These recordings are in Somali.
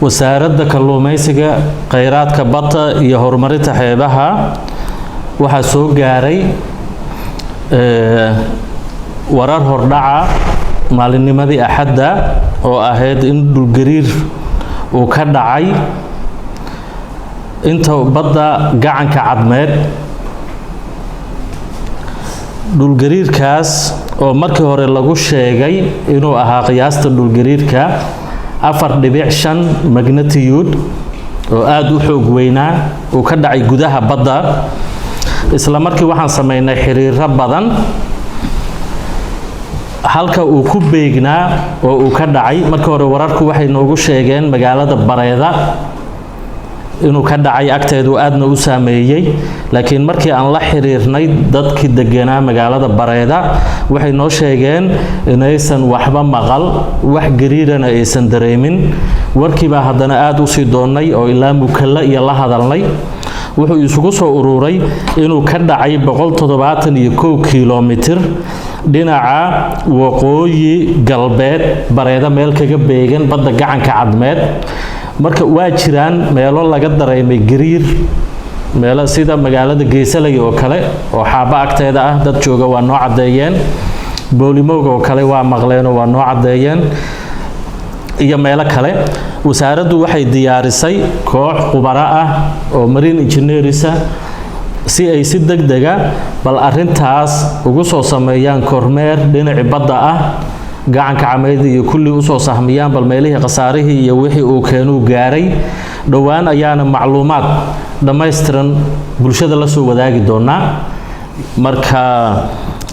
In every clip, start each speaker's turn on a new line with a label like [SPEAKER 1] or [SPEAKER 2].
[SPEAKER 1] wasaaradda kalluumaysiga kheyraadka badda iyo horumarinta xeebaha waxaa soo gaaray warar hordhaca maalinnimadii Axadda oo ahayd in dhulgariir uu ka dhacay inta badda gacanka cadmeed. dhulgariirkaas oo markii hore lagu sheegay inuu ahaa qiyaasta dhulgariirka 4.5 magnitude oo aad u xoog weynaa uu ka dhacay gudaha badda. isla markii waxaan sameynay xiriiro badan halka uu ku beegnaa oo uu ka dhacay. markii hore wararku waxay noogu sheegeen magaalada Bareeda inuu ka dhacay agteedu aadna u saameeyay, laakiin markii aan la xiriirnay dadkii deganaa magaalada Bareeda waxay noo sheegeen inaysan waxba maqal, wax gariirana aysan dareemin. warkiiba haddana aad u sii doonay oo ilaa Mukalla iyo la hadalnay. wuxuu isugu soo ururay inuu ka dhacay 171 kiiloomitir dhinaca waqooyi galbeed Bareeda, meel kaga beegan badda gacanka cadmeed. marka waa jiraan meelo laga dareemay gariir, meelo sida magaalada Geesalay oo kale oo xaaba agteeda ah, dad jooga waa noo cadeeyeen. Boolimooga oo kale waa maqleen oo waa noo cadeeyeen iyo meelo kale. wasaaraddu waxay diyaarisay koox khubaro ah oo marine engineers si ay si degdega bal arintaas ugu soo sameeyaan kormeer dhinaca badda ah, gacanka cameed iyo kulli u soo sahmiyaan bal meelihii qasaarihii iyo wixii uu keenuu gaaray. dhowaan ayaana macluumaad dhammaystiran bulshada la soo wadaagi doonaa. marka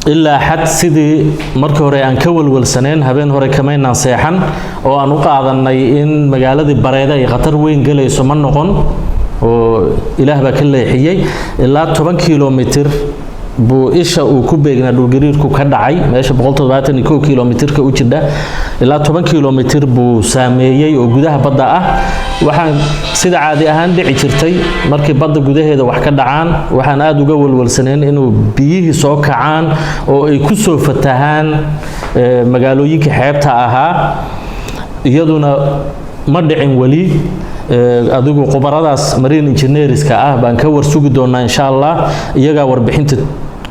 [SPEAKER 1] ilaa xad sidii markii hore aan ka walwalsaneen habeen hore kamaynaan seexan oo aan u qaadanay in magaaladii Bareeda ay khatar weyn galayso ma noqon, oo ilaah baa ka leexiyay. ilaa 10 kiiloomitir buu isha uu ku beegnaa dhulgariirku ka dhacay, meesha 171 kiiloomitirka u jidha ilaa 10 kiiloomitir buu saameeyay oo gudaha badda ah. waxaan sida caadi ahaan dhici jirtay markii badda gudaheeda wax ka dhacaan waxaan aad uga walwalsaneen inuu biyihii soo kacaan oo ay ku soo fatahaan magaalooyinka xeebta ahaa. iyaduna ma dhicin wali. adigu khubaradaas marine engineerska ah baan ka warsugi doonaa insha Allah, iyaga warbixinta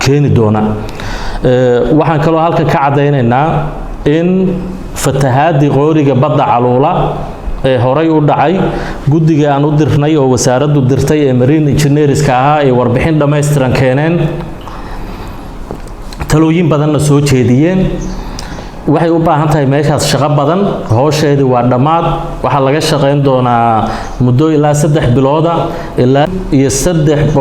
[SPEAKER 1] keeni doona. waxaan kaloo halka ka cadeynaynaa in fatahaadii qooriga badda Caluula ee horay u dhacay guddiga aan u dirnay oo wasaaraddu dirtay ee marine engineerska ah ay warbixin dhammaystiran keeneen, talooyin badanna soo jeediyeen. waxay u baahan tahay meeshaas shaqo badan, hawsheedii waa dhammaad. waxaa laga shaqayn doonaa muddo ilaa 3 bilooda ilaa 300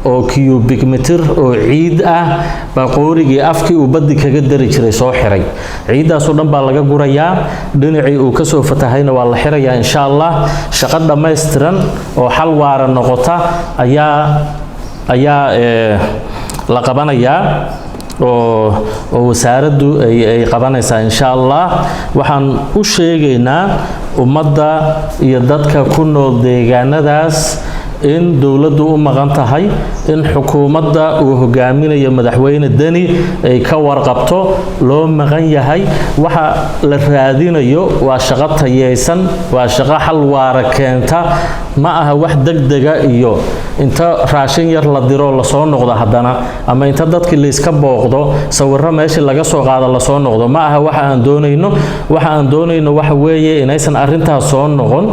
[SPEAKER 1] oo cubic meter oo ciid ah baa qoorigii afkii uu baddi kaga dari jiray soo xiray. ciidaas oo dhan baa laga gurayaa, dhinacii uu ka soo fatahayna waa la xirayaa insha Allah. shaqo dhammaystiran oo xal waara noqota ayaa la qabanayaa oo wasaaraddu ay qabanaysaa insha Allah. waxaan u sheegaynaa ummadda iyo dadka ku nool deegaanadaas in dawladdu u maqan tahay, in xukuumadda uu hogaaminayo madaxweyne Deni ay ka warqabto, loo maqan yahay. waxa la raadinayo waa shaqo tayeysan, waa shaqo xal waara keenta, ma aha wax degdega iyo inta raashin yar la diro la soo noqdo haddana, ama inta dadkii la iska booqdo sawirro meeshii laga soo qaado la soo noqdo. ma aha waxa aan doonayno. waxa aan doonayno waxa weeye inaysan arrintaas soo noqon,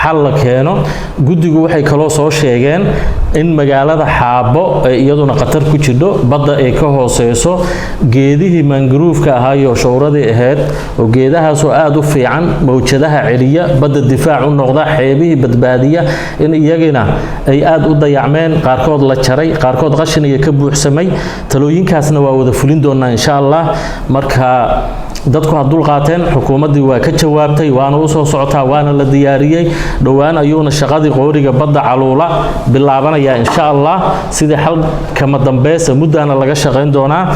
[SPEAKER 1] xal la keeno. guddigu waxay kaloo soo sheegeen in magaalada Xaabo ay iyaduna khatar ku jidho, badda ay ka hooseyso. geedihii mangroove-ka ahaa iyo showradii ahayd oo geedahaas oo aad u fiican, mawjadaha celiya, badda difaac u noqda, xeebihii badbaadiya, in iyagina ay aad u dayacmeen, qaarkood la jaray, qaarkood qashin iyo ka buuxsamay. talooyinkaasna waa wada fulin doonaa insha Allah. marka dadku ha dul qaateen, xukuumaddii waa ka jawaabtay, waana u soo socotaa, waana la diyaariyay. dhowaan ayuuna shaqadii qooriga badda Caluula bilaabanaya insha Allah. sidii xal kama dambaysa muddaana laga shaqayn doonaa.